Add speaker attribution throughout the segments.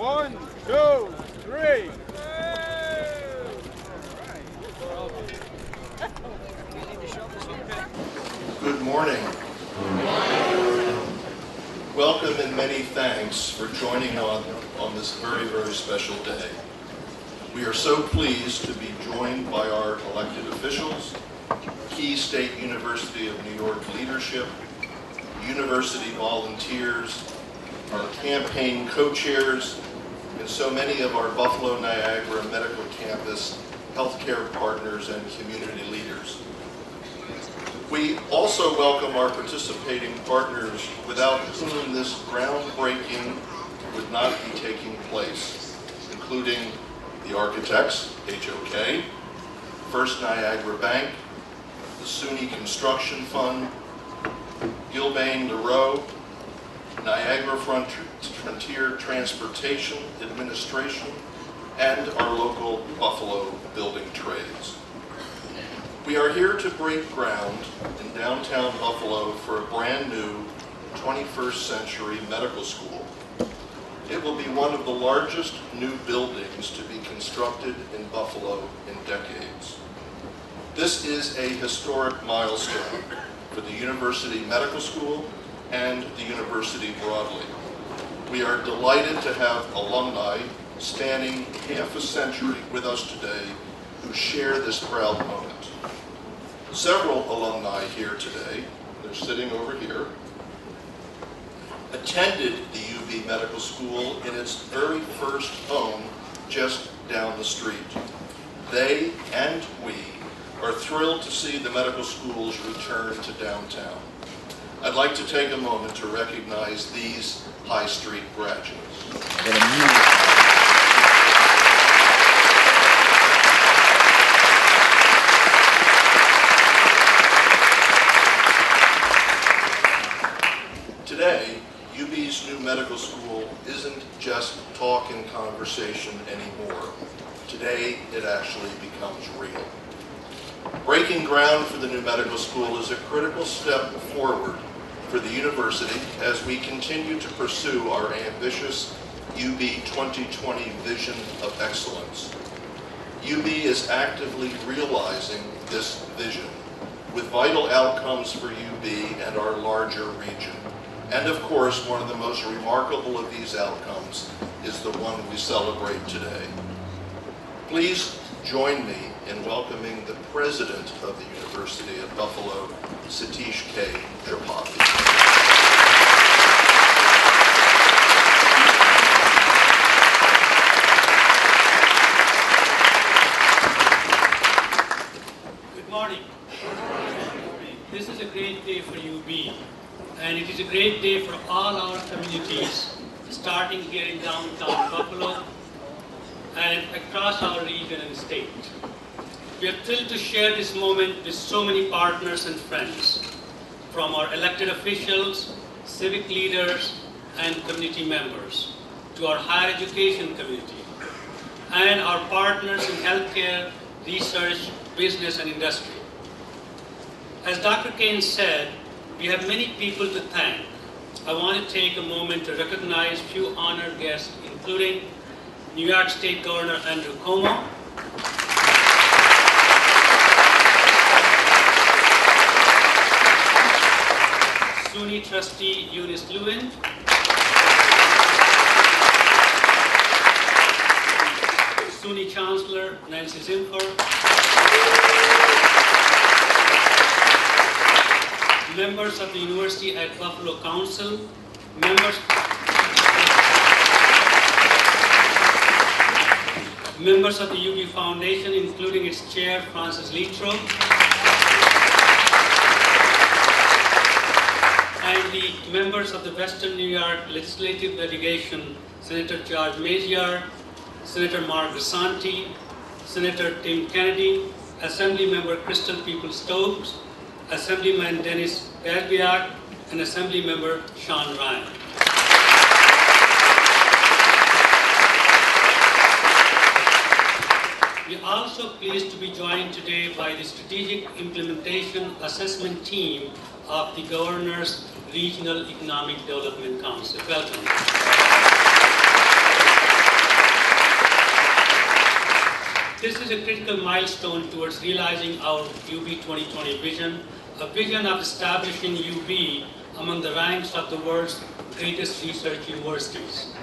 Speaker 1: 1, 2, 3.
Speaker 2: Good morning. Welcome and many thanks for joining on this very, very special day. We are so pleased to be joined by our elected officials, key State University of New York leadership, university volunteers, our campaign co-chairs, and so many of our Buffalo Niagara Medical Campus healthcare partners and community leaders. We also welcome our participating partners without whom this groundbreaking would not be taking place, including the architects, HOK, First Niagara Bank, the SUNY Construction Fund, Gilbane LaRoe, Niagara Frontier Transportation Administration, and our local Buffalo building trades. We are here to break ground in downtown Buffalo for a brand new 21st century medical school. It will be one of the largest new buildings to be constructed in Buffalo in decades. This is a historic milestone for the University Medical School and the university broadly. We are delighted to have alumni spanning half a century with us today who share this proud moment. Several alumni here today, they're sitting over here, attended the UB Medical School in its very first home just down the street. They and we are thrilled to see the medical school's return to downtown. I'd like to take a moment to recognize these High Street graduates. Today, UB's new medical school isn't just talk and conversation anymore. Today, it actually becomes real. Breaking ground for the new medical school is a critical step forward for the university as we continue to pursue our ambitious UB 2020 vision of excellence. UB is actively realizing this vision with vital outcomes for UB and our larger region. And of course, one of the most remarkable of these outcomes is the one we celebrate today. Please join me in welcoming the president of the University of Buffalo, Satish K. Tripathi.
Speaker 3: Good morning. This is a great day for UB, and it is a great day for all our communities, starting here in downtown Buffalo and across our region and state. We are thrilled to share this moment with so many partners and friends, from our elected officials, civic leaders, and community members, to our higher education community, and our partners in healthcare, research, business, and industry. As Dr. Kane said, we have many people to thank. I want to take a moment to recognize a few honored guests, including New York State Governor Andrew Cuomo, SUNY Trustee Eunice Lewin, SUNY Chancellor Nancy Zimfer, members of the University at Buffalo Council, members of the UB Foundation, including its chair, Francis Litro, and the members of the Western New York Legislative Delegation, Senator George Maziar, Senator Mark Grisanti, Senator Tim Kennedy, Assemblymember Crystal People-Stokes, Assemblyman Dennis Berbiak, and Assemblymember Sean Ryan. We are also pleased to be joined today by the Strategic Implementation Assessment Team of the Governor's Regional Economic Development Council. Welcome. This is a critical milestone towards realizing our UB 2020 vision, a vision of establishing UB among the ranks of the world's greatest research universities.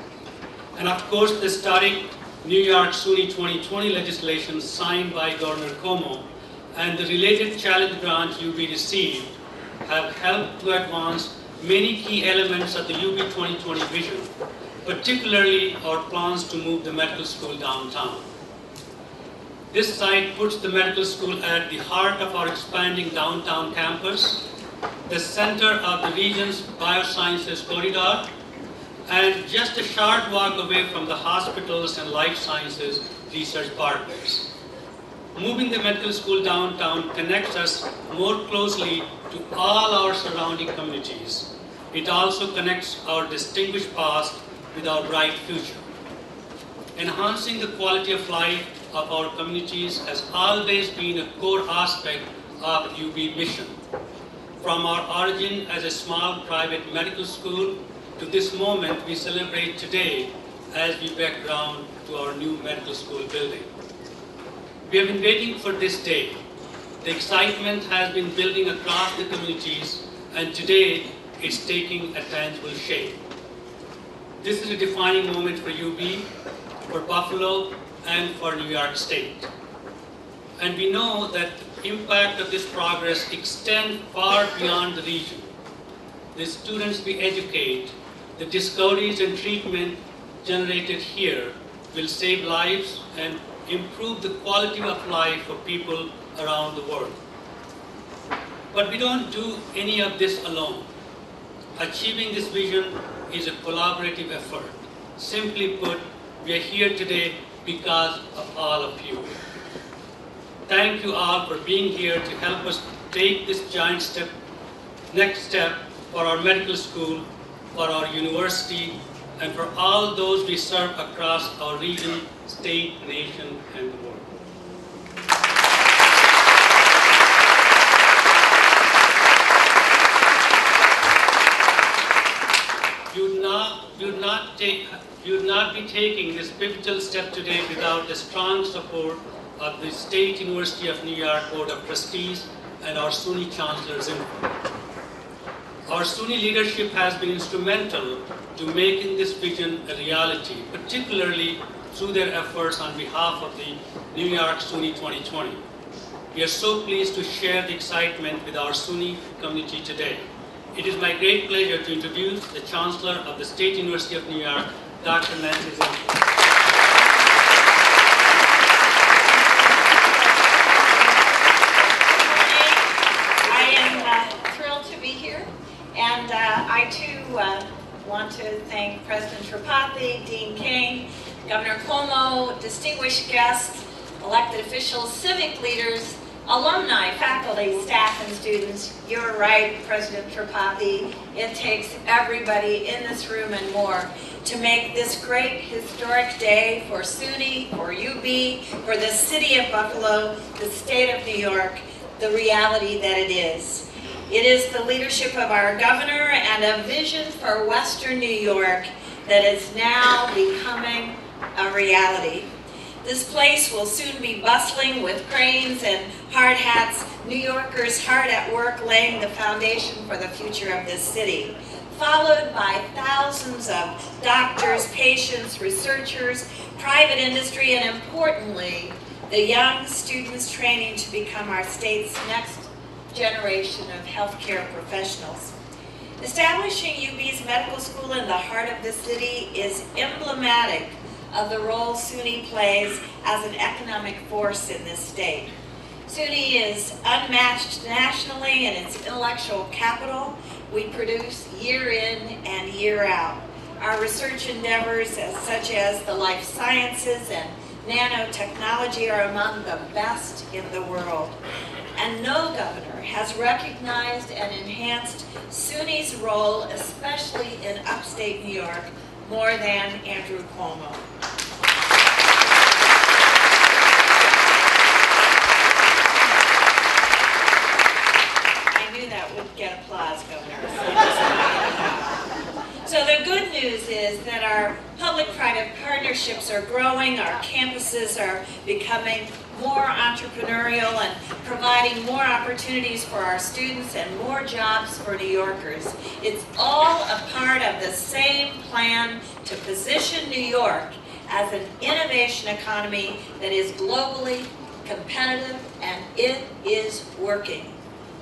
Speaker 3: And of course, the historic New York SUNY 2020 legislation signed by Governor Cuomo and the related challenge grant UB received have helped to advance many key elements of the UB 2020 vision, particularly our plans to move the medical school downtown. This site puts the medical school at the heart of our expanding downtown campus, the center of the region's biosciences corridor, and just a short walk away from the hospitals and life sciences research partners. Moving the medical school downtown connects us more closely to all our surrounding communities. It also connects our distinguished past with our bright future. Enhancing the quality of life of our communities has always been a core aspect of UB mission. From our origin as a small private medical school to this moment we celebrate today as we back ground to our new medical school building. We have been waiting for this day. The excitement has been building across the communities, and today it's taking a tangible shape. This is a defining moment for UB, for Buffalo, and for New York State. And we know that the impact of this progress extends far beyond the region. The students we educate, the discoveries and treatment generated here will save lives and improve the quality of life for people around the world. But we don't do any of this alone. Achieving this vision is a collaborative effort. Simply put, we are here today because of all of you. Thank you all for being here to help us take this giant step, next step for our medical school, for our university, and for all those we serve across our region, state, nation, and the world. You would not be taking this pivotal step today without the strong support of the State University of New York Board of Trustees and our SUNY Chancellor's input. Our SUNY leadership has been instrumental to making this vision a reality, particularly through their efforts on behalf of the New York SUNY 2020. We are so pleased to share the excitement with our SUNY community today. It is my great pleasure to introduce the Chancellor of the State University of New York, Dr. Nancy Zimpel.
Speaker 4: And I too want to thank President Tripathi, Dean King, Governor Cuomo, distinguished guests, elected officials, civic leaders, alumni, faculty, staff, and students. You're right, President Tripathi. It takes everybody in this room and more to make this great historic day for SUNY, for UB, for the city of Buffalo, the state of New York, the reality that it is. It is the leadership of our governor and a vision for Western New York that is now becoming a reality. This place will soon be bustling with cranes and hard hats, New Yorkers hard at work laying the foundation for the future of this city, followed by thousands of doctors, patients, researchers, private industry, and importantly, the young students training to become our state's next generation of healthcare professionals. Establishing UB's medical school in the heart of the city is emblematic of the role SUNY plays as an economic force in this state. SUNY is unmatched nationally in its intellectual capital. We produce year in and year out. Our research endeavors, such as the life sciences and nanotechnology, are among the best in the world. And no governor has recognized and enhanced SUNY's role, especially in upstate New York, more than Andrew Cuomo. I knew that would get applause, Governor. So the good news is that our public-private partnerships are growing, our campuses are becoming more entrepreneurial and providing more opportunities for our students and more jobs for New Yorkers. It's all a part of the same plan to position New York as an innovation economy that is globally competitive, and it is working.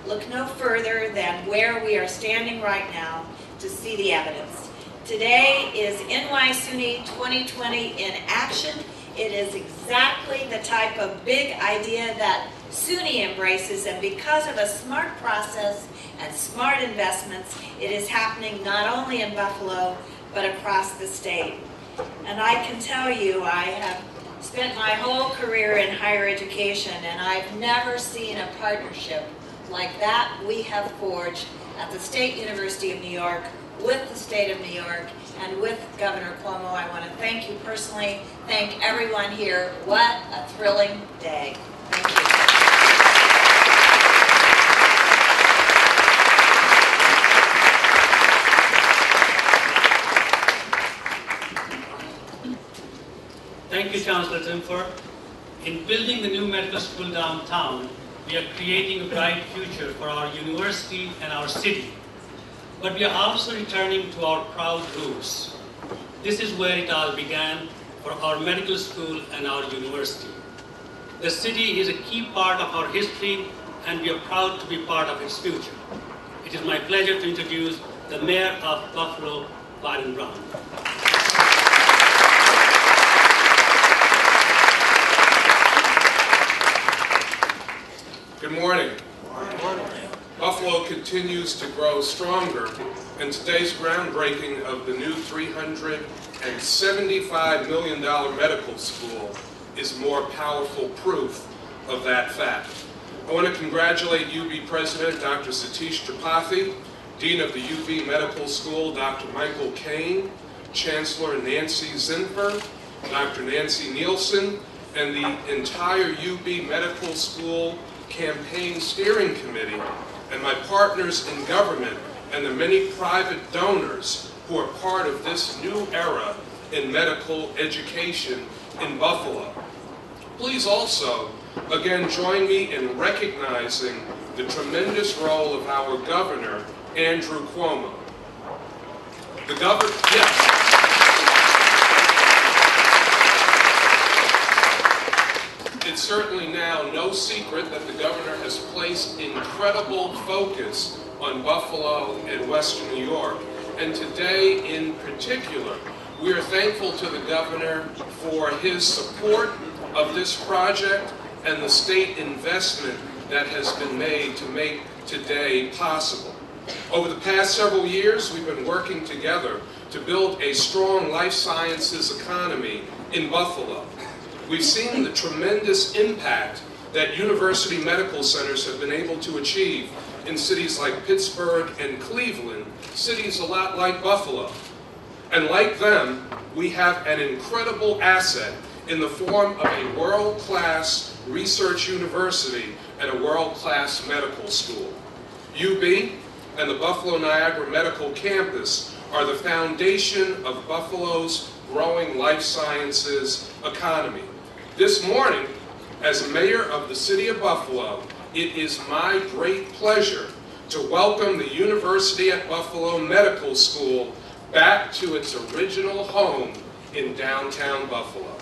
Speaker 4: Look no further than where we are standing right now to see the evidence. Today is NY SUNY 2020 in action. It is exactly the type of big idea that SUNY embraces, and because of a smart process and smart investments, it is happening not only in Buffalo, but across the state. And I can tell you, I have spent my whole career in higher education, and I've never seen a partnership like that we have forged at the State University of New York with the state of New York and with Governor Cuomo. I want to thank you personally, thank everyone here. What a thrilling day. Thank you.
Speaker 3: Thank you, Chancellor Zimfer. In building the new medical school downtown, we are creating a bright future for our university and our city. But we are also returning to our proud roots. This is where it all began for our medical school and our university. The city is a key part of our history, and we are proud to be part of its future. It is my pleasure to introduce the Mayor of Buffalo, Byron Brown.
Speaker 5: Good morning. Buffalo continues to grow stronger, and today's groundbreaking of the new $375 million medical school is more powerful proof of that fact. I want to congratulate UB President Dr. Satish Tripathi, Dean of the UB Medical School Dr. Michael Kane, Chancellor Nancy Zinfer, Dr. Nancy Nielsen, and the entire UB Medical School Campaign Steering Committee, and my partners in government and the many private donors who are part of this new era in medical education in Buffalo. Please also, again, join me in recognizing the tremendous role of our governor, Andrew Cuomo. The governor, yes. It's certainly now no secret that the governor has placed incredible focus on Buffalo and Western New York. And today in particular, we are thankful to the governor for his support of this project and the state investment that has been made to make today possible. Over the past several years, we've been working together to build a strong life sciences economy in Buffalo. We've seen the tremendous impact that university medical centers have been able to achieve in cities like Pittsburgh and Cleveland, cities a lot like Buffalo. And like them, we have an incredible asset in the form of a world-class research university and a world-class medical school. UB and the Buffalo Niagara Medical Campus are the foundation of Buffalo's growing life sciences economy. This morning, as mayor of the city of Buffalo, it is my great pleasure to welcome the University at Buffalo Medical School back to its original home in downtown Buffalo.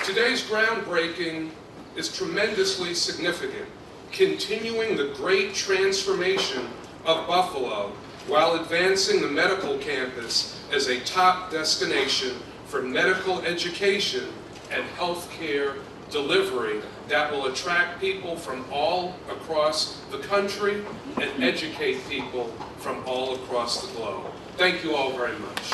Speaker 5: Today's groundbreaking is tremendously significant, continuing the great transformation of Buffalo while advancing the medical campus as a top destination for medical education and healthcare delivery that will attract people from all across the country and educate people from all across the globe. Thank you all very much.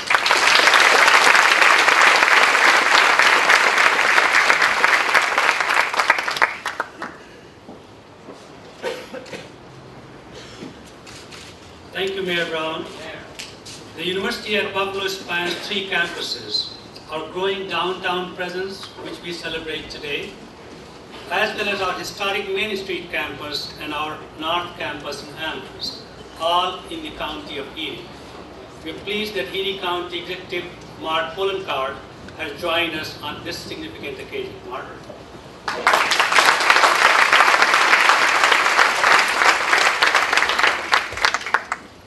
Speaker 3: Thank you, Mayor Brown. The University at Buffalo spans 3 campuses. Our growing downtown presence, which we celebrate today, as well as our historic Main Street campus and our North Campus in Amherst, all in the county of Erie. We are pleased that Erie County Executive Mark Poloncarz has joined us on this significant occasion. Mark.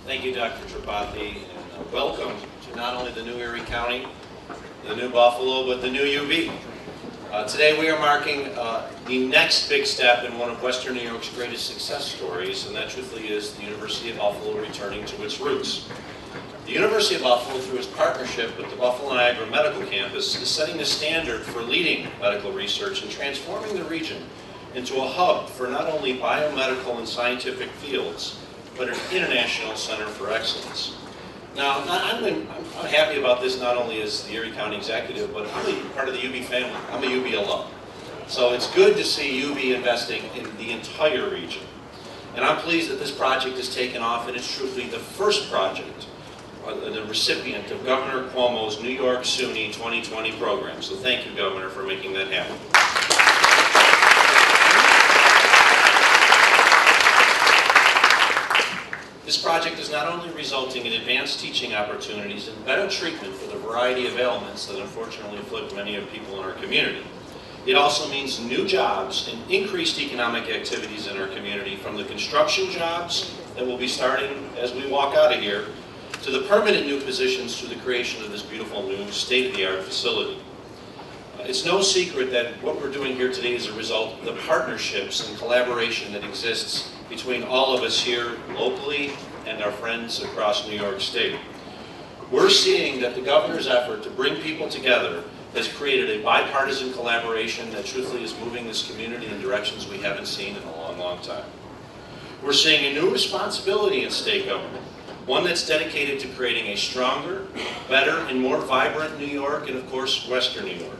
Speaker 6: Thank you, Dr. Tripathi, and welcome to not only the new Erie County, the new Buffalo, but the new UB. Today we are marking the next big step in one of Western New York's greatest success stories, and that truthfully is the University of Buffalo returning to its roots. The University of Buffalo, through its partnership with the Buffalo Niagara Medical Campus, is setting the standard for leading medical research and transforming the region into a hub for not only biomedical and scientific fields, but an international center for excellence. Now, I'm happy about this not only as the Erie County executive, but I'm part of the UB family. I'm a UB alum. So it's good to see UB investing in the entire region. And I'm pleased that this project has taken off, and it's truthfully the first project, the recipient of Governor Cuomo's New York SUNY 2020 program. So thank you, Governor, for making that happen. This project is not only resulting in advanced teaching opportunities and better treatment for the variety of ailments that unfortunately afflict many of people in our community. It also means new jobs and increased economic activities in our community, from the construction jobs that will be starting as we walk out of here, to the permanent new positions through the creation of this beautiful new state-of-the-art facility. It's no secret that what we're doing here today is a result of the partnerships and collaboration that exists between all of us here locally and our friends across New York State. We're seeing that the governor's effort to bring people together has created a bipartisan collaboration that truthfully is moving this community in directions we haven't seen in a long, long time. We're seeing a new responsibility in state government, one that's dedicated to creating a stronger, better, and more vibrant New York, and of course, Western New York.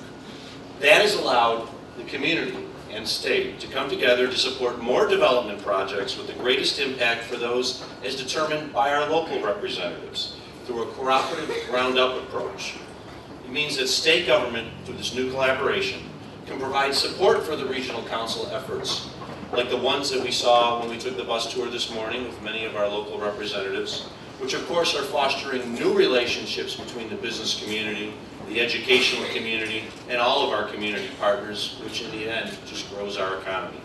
Speaker 6: That has allowed the community and state to come together to support more development projects with the greatest impact for those as determined by our local representatives through a cooperative ground-up approach. It means that state government, through this new collaboration, can provide support for the regional council efforts, like the ones that we saw when we took the bus tour this morning with many of our local representatives, which of course are fostering new relationships between the business community, the educational community, and all of our community partners, which in the end just grows our economy.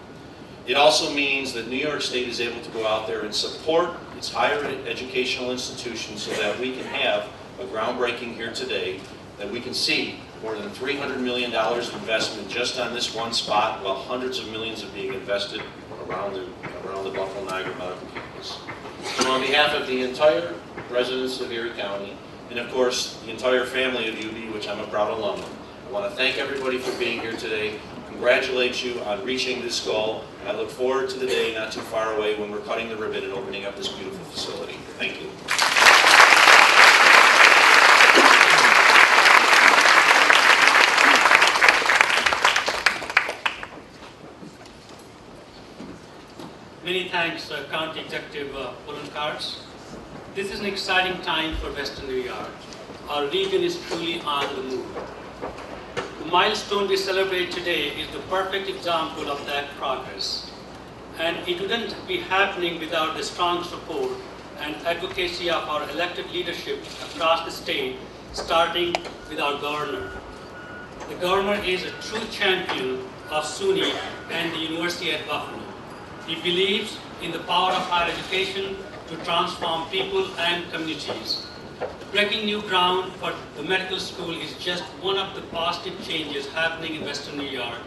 Speaker 6: It also means that New York State is able to go out there and support its higher educational institutions so that we can have a groundbreaking here today, that we can see more than $300 million of investment just on this one spot, while hundreds of millions are being invested around the Buffalo Niagara Medical Campus. So on behalf of the entire residents of Erie County, and of course the entire family of UB, which I'm a proud alumni, I want to thank everybody for being here today, congratulate you on reaching this goal. I look forward to the day not too far away when we're cutting the ribbon and opening up this beautiful facility. Thank you.
Speaker 3: Many thanks, County Executive Poloncarz. This is an exciting time for Western New York. Our region is truly on the move. The milestone we celebrate today is the perfect example of that progress. And it wouldn't be happening without the strong support and advocacy of our elected leadership across the state, starting with our governor. The governor is a true champion of SUNY and the University at Buffalo. He believes in the power of higher education to transform people and communities. Breaking new ground for the medical school is just one of the positive changes happening in Western New York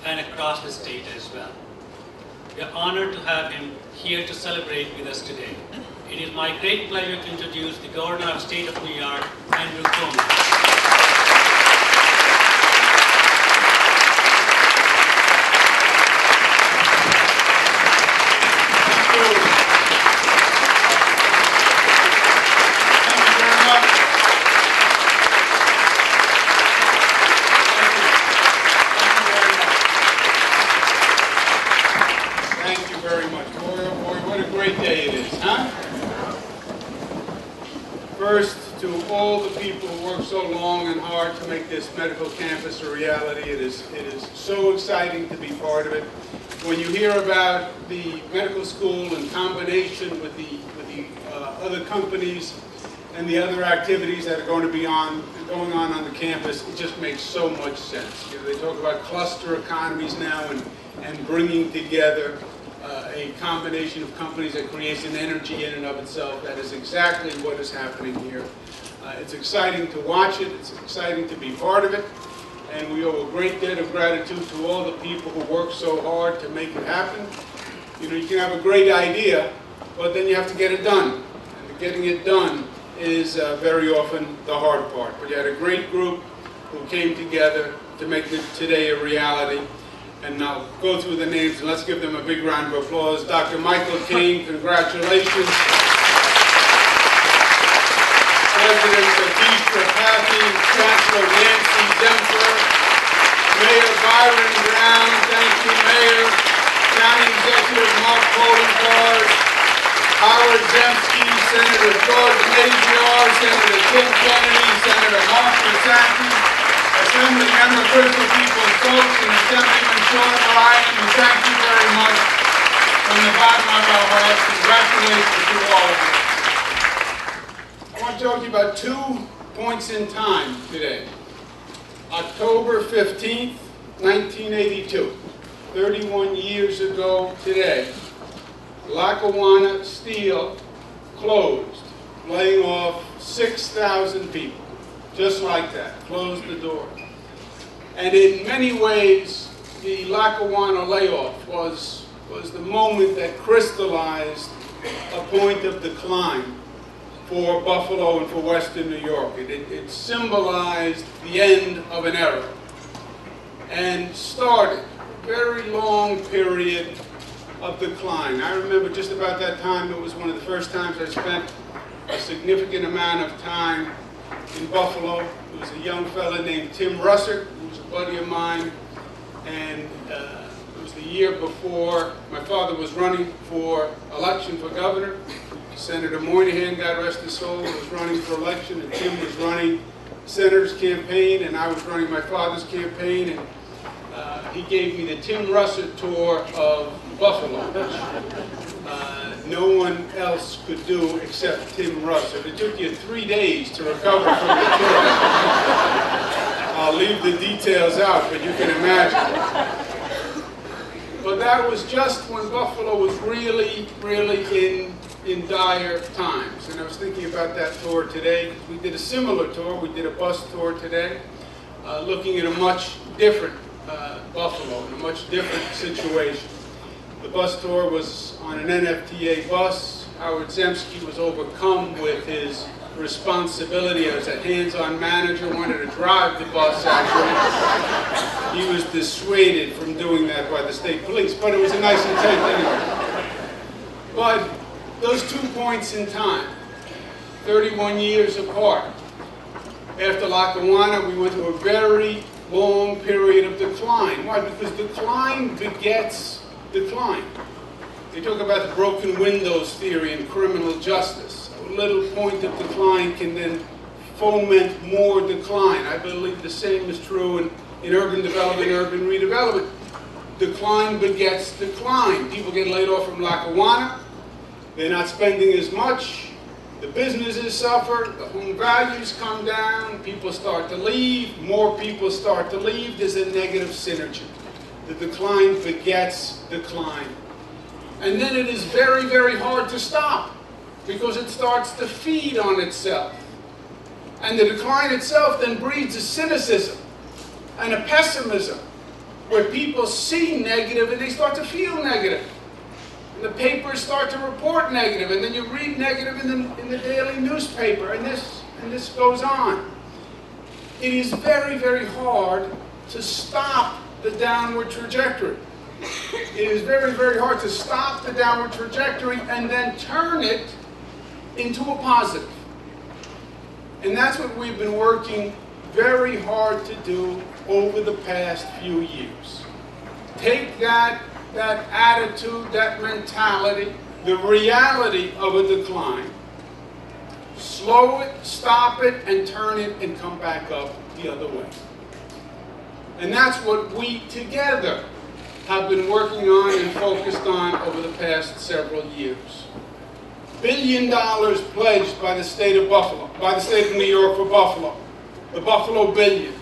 Speaker 3: and across the state as well. We are honored to have him here to celebrate with us today. It is my great pleasure to introduce the Governor of the State of New York, Andrew Cuomo.
Speaker 1: First, to all the people who worked so long and hard to make this medical campus a reality. It is so exciting to be part of it. When you hear about the medical school in combination with the other companies and the other activities that are going on the campus, it just makes so much sense. You know, they talk about cluster economies now and bringing together a combination of companies that creates an energy in and of itself. That is exactly what is happening here. It's exciting to watch it. It's exciting to be part of it. And we owe a great debt of gratitude to all the people who work so hard to make it happen. You know, you can have a great idea, but then you have to get it done. And getting it done is very often the hard part. But you had a great group who came together to make today a reality. And I'll go through the names and let's give them a big round of applause. Dr. Michael King, congratulations. President Satish Tripathi, Chancellor Nancy Dempler, Mayor Byron Brown, thank you, Mayor. County Executive Mark Poloncarz, Howard Zemsky, Senator George Maziar, Senator Tim Kennedy, Senator Mark Masaki, Assembly Member Crystal Peoples Stokes, and Assemblyman Sean Ryan, and thank you very much from the bottom of our hearts. Congratulations to all of you. I want to talk to you about 2 points in time today. October 15th, 1982, 31 years ago today, Lackawanna Steel closed, laying off 6,000 people. Just like that, closed the door. And in many ways, the Lackawanna layoff was the moment that crystallized a point of decline for Buffalo and for Western New York. It symbolized the end of an era and started a very long period of decline. I remember just about that time, it was one of the first times I spent a significant amount of time in Buffalo. There was a young fellow named Tim Russert, who was a buddy of mine, and it was the year before my father was running for election for governor. Senator Moynihan, God rest his soul, was running for election, and Tim was running Senator's campaign, and I was running my father's campaign, and he gave me the Tim Russert tour of Buffalo, which no one else could do except Tim Russert. It took you 3 days to recover from the tour. I'll leave the details out, but you can imagine. But that was just when Buffalo was really, really in dire times. And I was thinking about that tour today. We did a similar tour. We did a bus tour today, looking at a much different Buffalo, in a much different situation. The bus tour was on an NFTA bus. Howard Zemsky was overcome with his responsibility as a hands-on manager, wanted to drive the bus actually. He was dissuaded from doing that by the state police, but it was a nice intent anyway. But those 2 points in time, 31 years apart, after Lackawanna, we went through a very long period of decline. Why? Because decline begets decline. They talk about the broken windows theory in criminal justice. A little point of decline can then foment more decline. I believe the same is true in urban development, urban redevelopment. Decline begets decline. People get laid off from Lackawanna. They're not spending as much. The businesses suffer. The home values come down. People start to leave. More people start to leave. There's a negative synergy. The decline begets decline. And then it is very, very hard to stop because it starts to feed on itself. And the decline itself then breeds a cynicism and a pessimism where people see negative and they start to feel negative. And the papers start to report negative, and then you read negative in the daily newspaper, and this goes on. It is very, very hard to stop the downward trajectory. It is very, very hard to stop the downward trajectory and then turn it into a positive. And that's what we've been working very hard to do over the past few years. Take that attitude, that mentality, the reality of a decline, slow it, stop it, and turn it and come back up the other way. And that's what we together have been working on and focused on over the past several years. $1 billion pledged by the state of Buffalo, by the state of New York for Buffalo. The Buffalo Billion.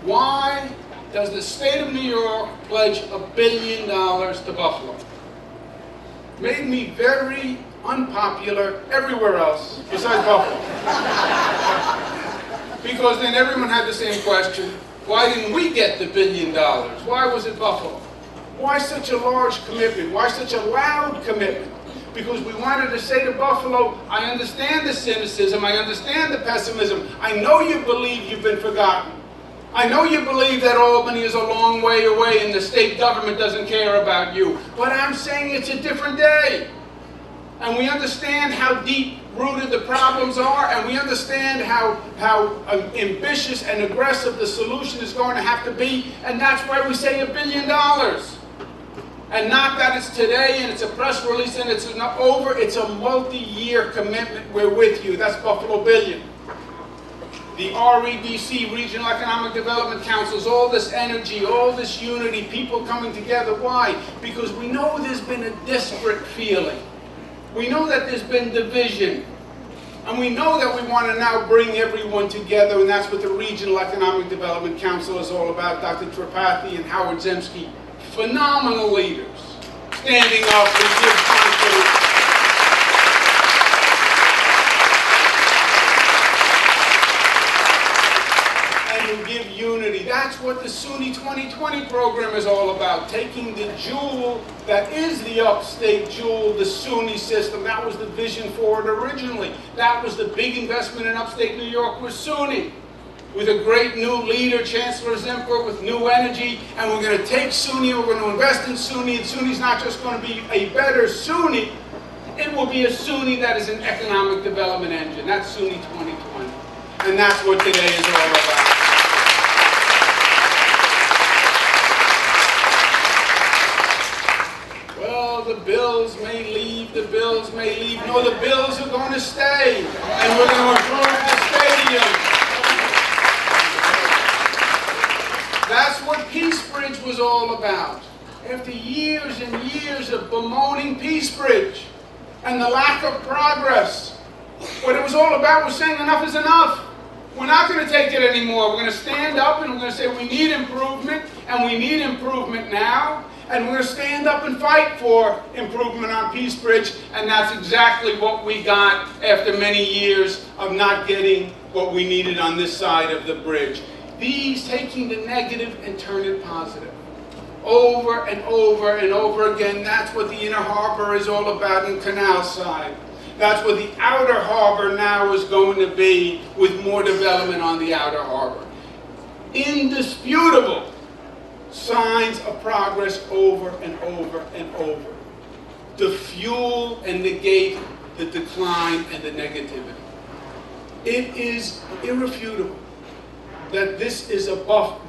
Speaker 1: Why does the state of New York pledge $1 billion to Buffalo? Made me very unpopular everywhere else besides Buffalo. Because then everyone had the same question. Why didn't we get the $1 billion? Why was it Buffalo? Why such a large commitment? Why such a loud commitment? Because we wanted to say to Buffalo, I understand the cynicism, I understand the pessimism, I know you believe you've been forgotten. I know you believe that Albany is a long way away and the state government doesn't care about you. But I'm saying it's a different day. And we understand how deep-rooted the problems are, and we understand how ambitious and aggressive the solution is going to have to be, and that's why we say $1 billion. And not that it's today and it's a press release and it's not over, it's a multi-year commitment. We're with you. That's Buffalo Billion. The REDC, Regional Economic Development Councils, all this energy, all this unity, people coming together. Why? Because we know there's been a disparate feeling. We know that there's been division. And we know that we want to now bring everyone together, and that's what the Regional Economic Development Council is all about. Dr. Tripathi and Howard Zemsky, phenomenal leaders, standing up and give confidence. And give unity. That's what the SUNY 2020 program is all about. Taking the jewel that is the upstate jewel, the SUNY system. That was the vision for it originally. That was the big investment in upstate New York was SUNY. With a great new leader, Chancellor Zimper, with new energy, and we're going to take SUNY, we're going to invest in SUNY, and SUNY's not just going to be a better SUNY, it will be a SUNY that is an economic development engine. That's SUNY 2020. And that's what today is all about. Well, the bills may leave, the bills may leave. No, the bills are going to stay, and we're going to improve the stadium. That's what Peace Bridge was all about. After years and years of bemoaning Peace Bridge and the lack of progress, what it was all about was saying enough is enough. We're not going to take it anymore. We're going to stand up and we're going to say we need improvement, and we need improvement now. And we're going to stand up and fight for improvement on Peace Bridge, and that's exactly what we got after many years of not getting what we needed on this side of the bridge. These taking the negative and turn it positive. Over and over and over again. That's what the inner harbor is all about in Canal Side. That's what the outer harbor now is going to be, with more development on the outer harbor. Indisputable signs of progress over and over and over to fuel and negate the decline and the negativity. It is irrefutable that this is a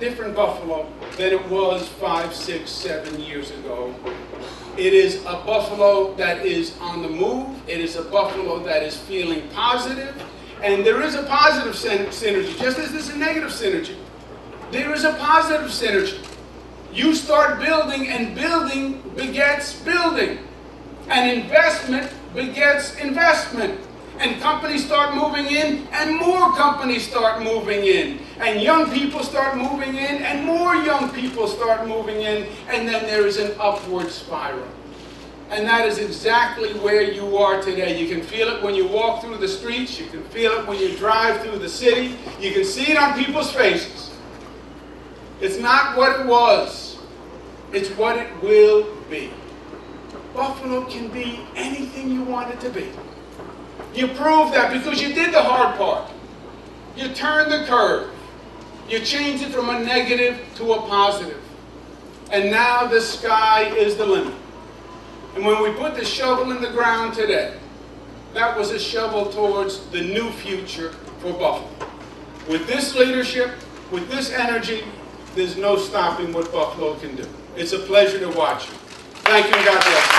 Speaker 1: different Buffalo than it was 5, 6, 7 years ago. It is a Buffalo that is on the move. It is a Buffalo that is feeling positive. And there is a positive synergy, just as there's a negative synergy. There is a positive synergy. You start building, and building begets building. And investment begets investment. And companies start moving in, and more companies start moving in. And young people start moving in, and more young people start moving in. And then there is an upward spiral. And that is exactly where you are today. You can feel it when you walk through the streets. You can feel it when you drive through the city. You can see it on people's faces. It's not what it was. It's what it will be. Buffalo can be anything you want it to be. You proved that because you did the hard part. You turned the curve. You changed it from a negative to a positive. And now the sky is the limit. And when we put the shovel in the ground today, that was a shovel towards the new future for Buffalo. With this leadership, with this energy, there's no stopping what Buffalo can do. It's a pleasure to watch you. Thank you, and God bless you.